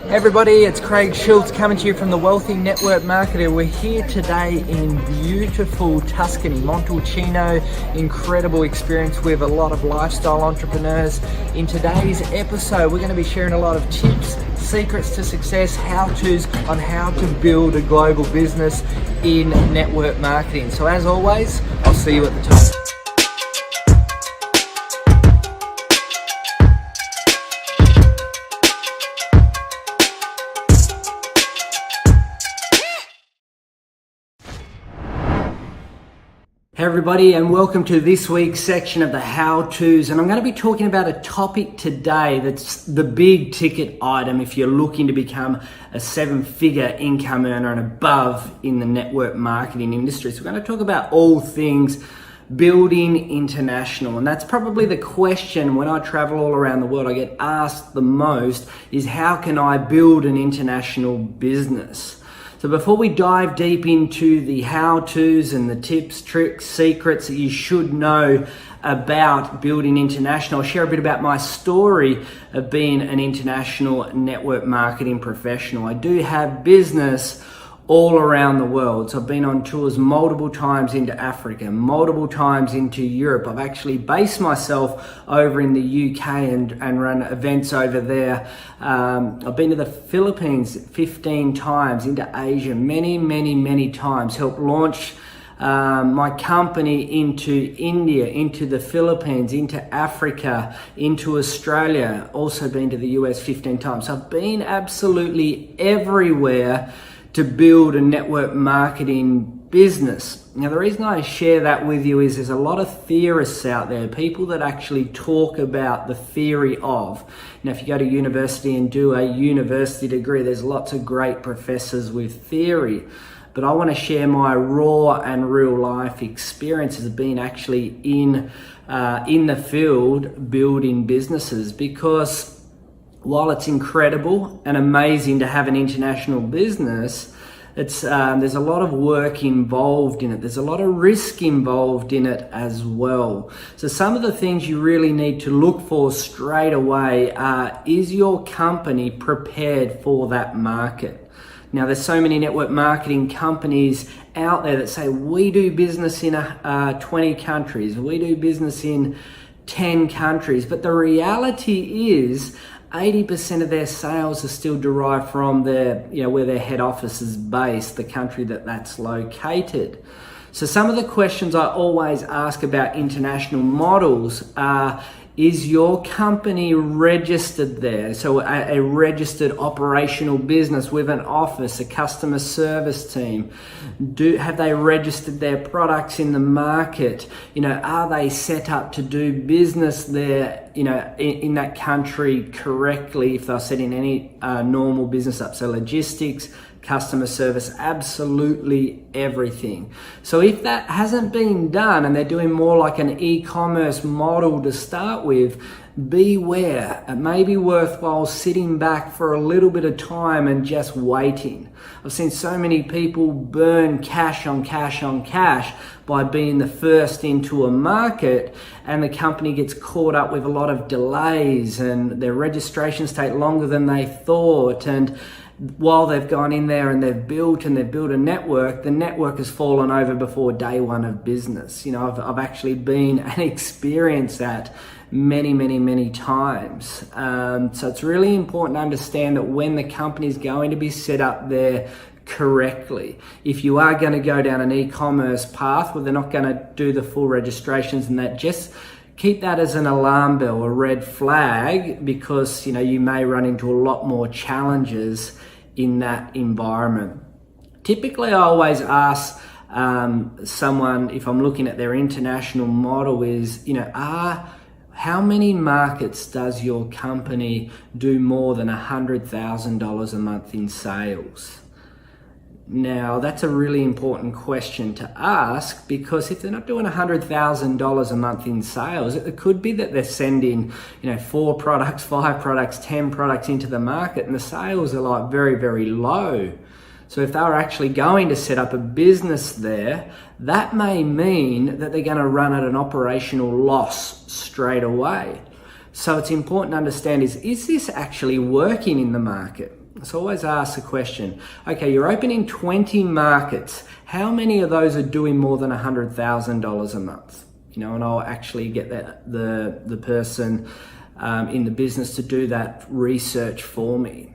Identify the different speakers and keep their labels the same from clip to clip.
Speaker 1: Hey everybody, it's Craig Schultz coming to you from the Wealthy Network Marketer. We're here today in beautiful Tuscany, Montalcino. Incredible experience with a lot of lifestyle entrepreneurs. In today's episode, we're going to be sharing a lot of tips, secrets to success, how-tos on how to build a global business in network marketing. So as always, I'll see you at the top. Hey everybody, and welcome to this week's section of the how-tos, and I'm going to be talking about a topic today that's the big ticket item if you're looking to become a seven-figure income earner and above in the network marketing industry. So we're going to talk about all things building international, and that's probably the question when I travel all around the world I get asked the most is how can I build an international business? So before we dive deep into the how-tos and the tips, tricks, secrets that you should know about building international, I'll share a bit about my story of being an international network marketing professional. I do have business all around the world. So I've been on tours multiple times into Africa, multiple times into Europe. I've actually based myself over in the UK and run events over there. I've been to the Philippines 15 times, into Asia many times, helped launch my company into India, into the Philippines, into Africa, into Australia, also been to the US 15 times. So I've been absolutely everywhere to build a network marketing business. Now, the reason I share that with you is there's a lot of theorists out there, people that actually talk about the theory of. Now, if you go to university and do a university degree, there's lots of great professors with theory. But I want to share my raw and real life experiences of being actually in the field building businesses, because while it's incredible and amazing to have an international business, it's there's a lot of work involved in it. There's a lot of risk involved in it as well. So some of the things you really need to look for straight away are, is your company prepared for that market? Now, there's so many network marketing companies out there that say, we do business in 20 countries, we do business in 10 countries, but the reality is 80% of their sales are still derived from their, where their head office is based, the country that's located. So some of the questions I always ask about international models are, is your company registered there? So a registered operational business with an office, a customer service team. Have they registered their products in the market? Are they set up to do business there, in that country correctly if they're setting any normal business up? So logistics, customer service, absolutely everything. So if that hasn't been done and they're doing more like an e-commerce model to start with, beware. It may be worthwhile sitting back for a little bit of time and just waiting. I've seen so many people burn cash on cash by being the first into a market, and the company gets caught up with a lot of delays and their registrations take longer than they thought, and while they've gone in there and they've built a network, the network has fallen over before day one of business. I've actually been and experienced that many times. So it's really important to understand that when the company is going to be set up there correctly, if you are going to go down an e-commerce path where they're not going to do the full registrations and that, just keep that as an alarm bell, a red flag, because you may run into a lot more challenges in that environment. Typically, I always ask someone, if I'm looking at their international model, is how many markets does your company do more than $100,000 a month in sales? Now, that's a really important question to ask, because if they're not doing $100,000 a month in sales, it could be that they're sending, 4 products, 5 products, 10 products into the market, and the sales are like very low. So if they were actually going to set up a business there, that may mean that they're going to run at an operational loss straight away. So it's important to understand is this actually working in the market? So always ask the question, okay, you're opening 20 markets. How many of those are doing more than $100,000 a month? And I'll actually get the person in the business to do that research for me.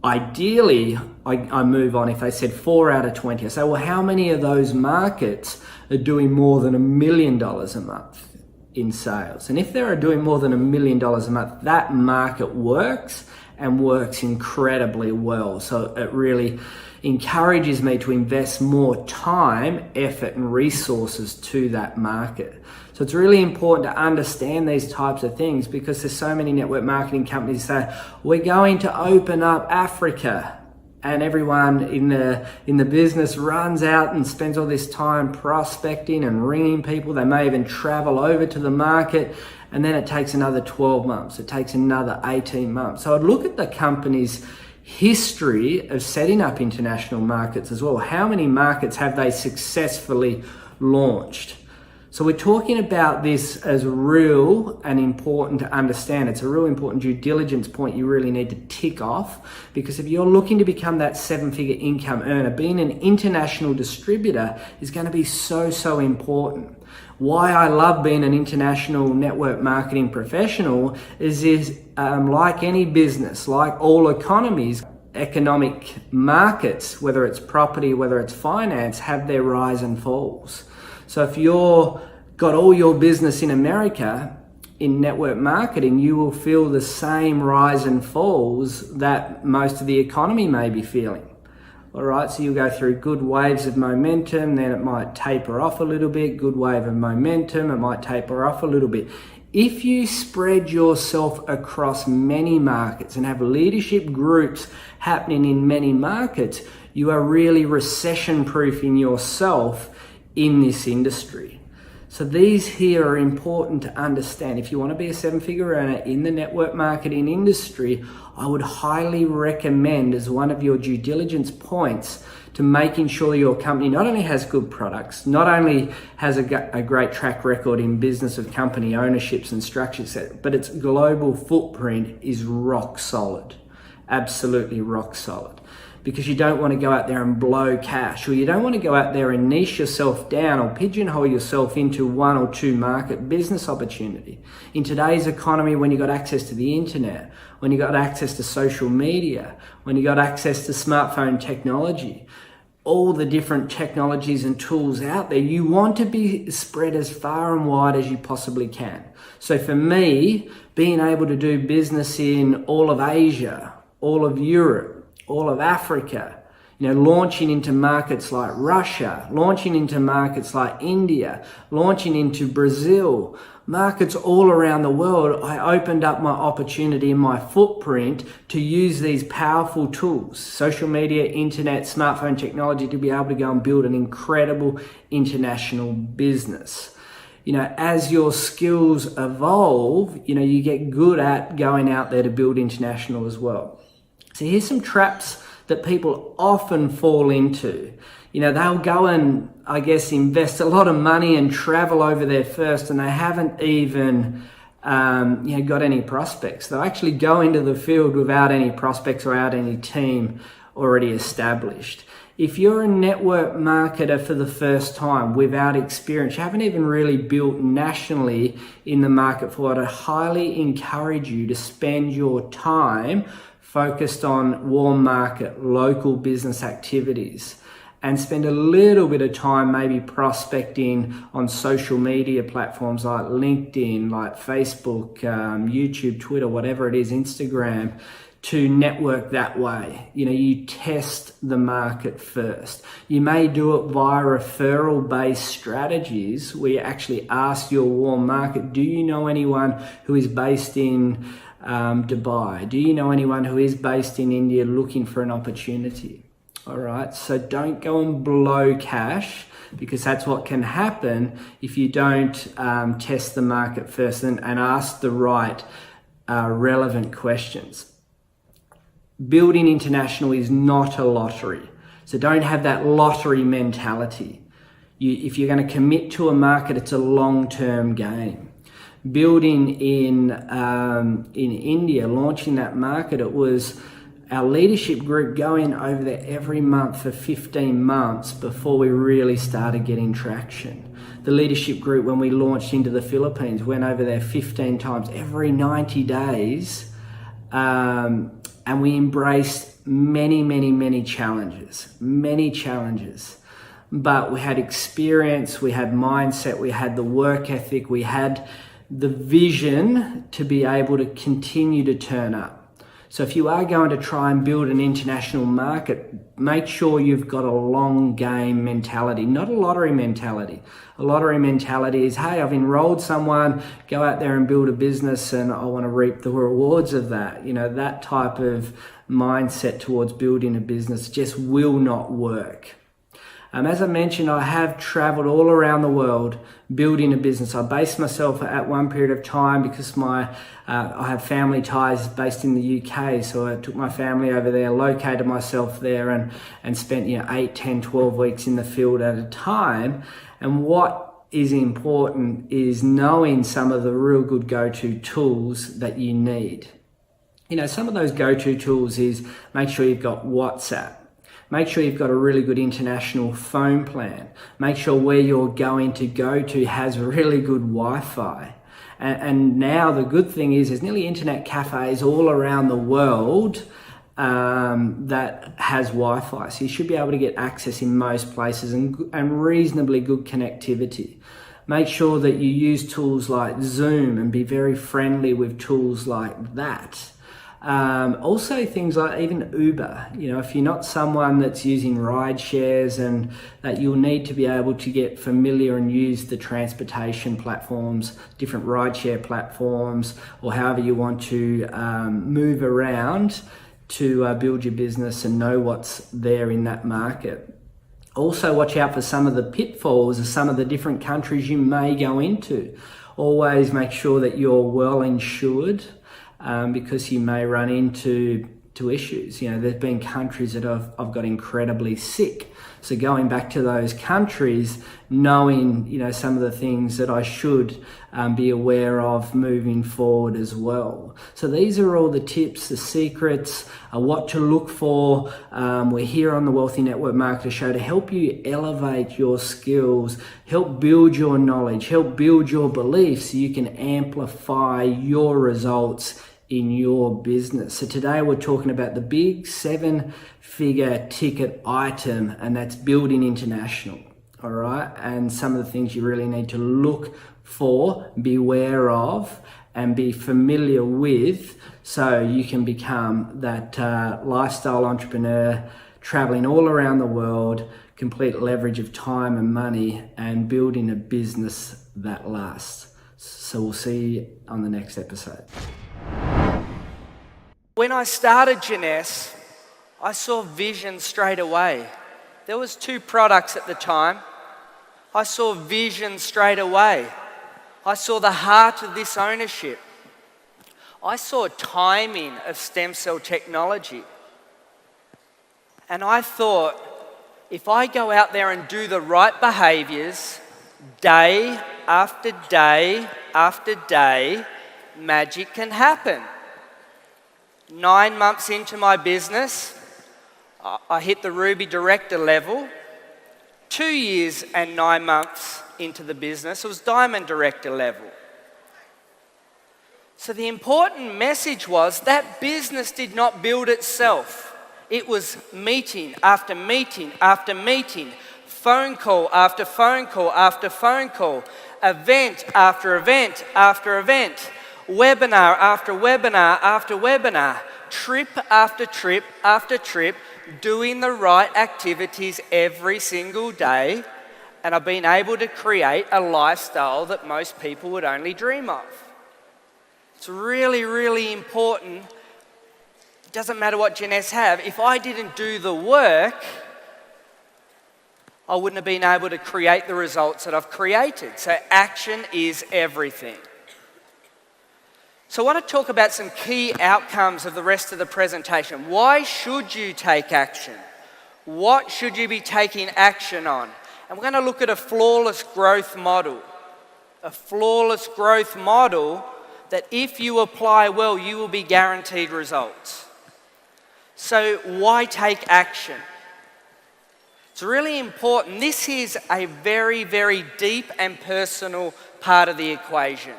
Speaker 1: Ideally, I move on. If they said 4 out of 20, I say, well, how many of those markets are doing more than $1 million a month in sales? And if they are doing more than $1 million a month, that market works and works incredibly well. So it really encourages me to invest more time, effort, and resources to that market. So it's really important to understand these types of things, because there's so many network marketing companies say, we're going to open up Africa. And everyone in the business runs out and spends all this time prospecting and ringing people. They may even travel over to the market, and then it takes another 12 months. It takes another 18 months. So I'd look at the company's history of setting up international markets as well. How many markets have they successfully launched? So we're talking about this as real and important to understand. It's a real important due diligence point you really need to tick off, because if you're looking to become that 7-figure income earner, being an international distributor is going to be so important. Why I love being an international network marketing professional is like any business, like all economies, economic markets, whether it's property, whether it's finance, have their rise and falls. So if you're got all your business in America in network marketing, you will feel the same rise and falls that most of the economy may be feeling. All right, so you'll go through good waves of momentum, then it might taper off a little bit, good wave of momentum, it might taper off a little bit. If you spread yourself across many markets and have leadership groups happening in many markets, you are really recession-proofing yourself in this industry. So these here are important to understand. If you want to be a 7-figure earner in the network marketing industry, I would highly recommend as one of your due diligence points to making sure your company not only has good products, not only has a great track record in business of company ownerships and structures, but its global footprint is rock solid, absolutely rock solid. Because you don't want to go out there and blow cash, or you don't want to go out there and niche yourself down or pigeonhole yourself into 1 or 2 market business opportunity. In today's economy, when you got access to the internet, when you got access to social media, when you got access to smartphone technology, all the different technologies and tools out there, you want to be spread as far and wide as you possibly can. So for me, being able to do business in all of Asia, all of Europe, all of Africa, launching into markets like Russia, launching into markets like India, launching into Brazil, markets all around the world, I opened up my opportunity and my footprint to use these powerful tools, social media, internet, smartphone technology, to be able to go and build an incredible international business. As your skills evolve, you get good at going out there to build international as well. So here's some traps that people often fall into. They'll go and, invest a lot of money and travel over there first, and they haven't even, got any prospects. They'll actually go into the field without any prospects or without any team already established. If you're a network marketer for the first time without experience, you haven't even really built nationally in the market for it, I highly encourage you to spend your time focused on warm market, local business activities, and spend a little bit of time maybe prospecting on social media platforms like LinkedIn, like Facebook, YouTube, Twitter, whatever it is, Instagram, to network that way. You test the market first. You may do it via referral-based strategies where you actually ask your warm market, do you know anyone who is based in Dubai? Do you know anyone who is based in India looking for an opportunity? All right, so don't go and blow cash, because that's what can happen if you don't test the market first and ask the right relevant questions. Building international is not a lottery, so don't have that lottery mentality. If you're going to commit to a market, it's a long-term game. Building in India, launching that market, it was our leadership group going over there every month for 15 months before we really started getting traction. The leadership group, when we launched into the Philippines, went over there 15 times every 90 days. And we embraced many challenges. But we had experience, we had mindset, we had the work ethic, we had the vision to be able to continue to turn up. So if you are going to try and build an international market, make sure you've got a long game mentality, not a lottery mentality. A lottery mentality is, hey, I've enrolled someone, go out there and build a business and I want to reap the rewards of that. You know, that type of mindset towards building a business just will not work. As I mentioned, I have traveled all around the world building a business. I based myself at one period of time because I have family ties based in the UK. So I took my family over there, located myself there and spent 8, 10, 12 weeks in the field at a time. And what is important is knowing some of the real good go-to tools that you need. You know, some of those go-to tools is make sure you've got WhatsApp. Make sure you've got a really good international phone plan. Make sure where you're going to go to has really good Wi-Fi. And now the good thing is there's nearly internet cafes all around the world that has Wi-Fi. So you should be able to get access in most places and reasonably good connectivity. Make sure that you use tools like Zoom and be very friendly with tools like that. Also things like even Uber, you know, if you're not someone that's using ride shares, and that you'll need to be able to get familiar and use the transportation platforms, different ride share platforms, or however you want to move around to build your business and know what's there in that market. Also watch out for some of the pitfalls of some of the different countries you may go into. Always make sure that you're well insured. Because you may run into issues. You know, there's been countries that I've got incredibly sick. So going back to those countries, knowing, you know, some of the things that I should be aware of moving forward as well. So these are all the tips, the secrets, what to look for. We're here on the Wealthy Network Marketer Show to help you elevate your skills, help build your knowledge, help build your beliefs so you can amplify your results in your business. So today we're talking about the big 7-figure ticket item, and that's building international. All right. And some of the things you really need to look for, beware of, and be familiar with so you can become that lifestyle entrepreneur traveling all around the world, complete leverage of time and money, and building a business that lasts. So we'll see you on the next episode. When I started Jeunesse, I saw vision straight away. There was 2 products at the time. I saw vision straight away. I saw the heart of this ownership. I saw timing of stem cell technology. And I thought, if I go out there and do the right behaviors, day after day after day, magic can happen. 9 months into my business, I hit the Ruby Director level. 2 years and 9 months into the business, it was Diamond Director level. So the important message was that business did not build itself. It was meeting after meeting after meeting, phone call after phone call after phone call, event after event after event, webinar after webinar after webinar, trip after trip after trip, doing the right activities every single day, and I've been able to create a lifestyle that most people would only dream of. It's really, really important. It doesn't matter what Jeunesse have. If I didn't do the work, I wouldn't have been able to create the results that I've created. So action is everything. So I want to talk about some key outcomes of the rest of the presentation. Why should you take action? What should you be taking action on? And we're going to look at a flawless growth model. A flawless growth model that if you apply well, you will be guaranteed results. So why take action? It's really important. This is a very, very deep and personal part of the equation.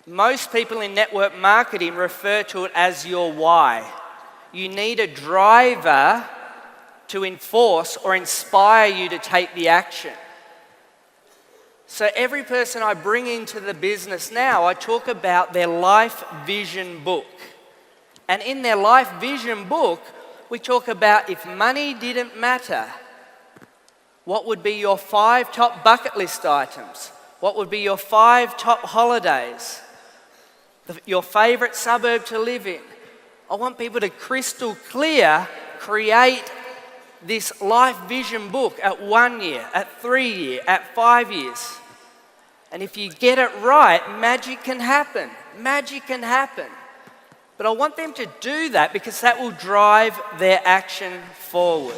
Speaker 1: Most people in network marketing refer to it as your why. You need a driver to enforce or inspire you to take the action. So every person I bring into the business now, I talk about their life vision book. And in their life vision book, we talk about if money didn't matter, what would be your 5 top bucket list items? What would be your 5 top holidays? Your favorite suburb to live in? I want people to crystal clear create this life vision book at 1 year, at 3 years, at 5 years. And if you get it right, magic can happen. Magic can happen. But I want them to do that because that will drive their action forward.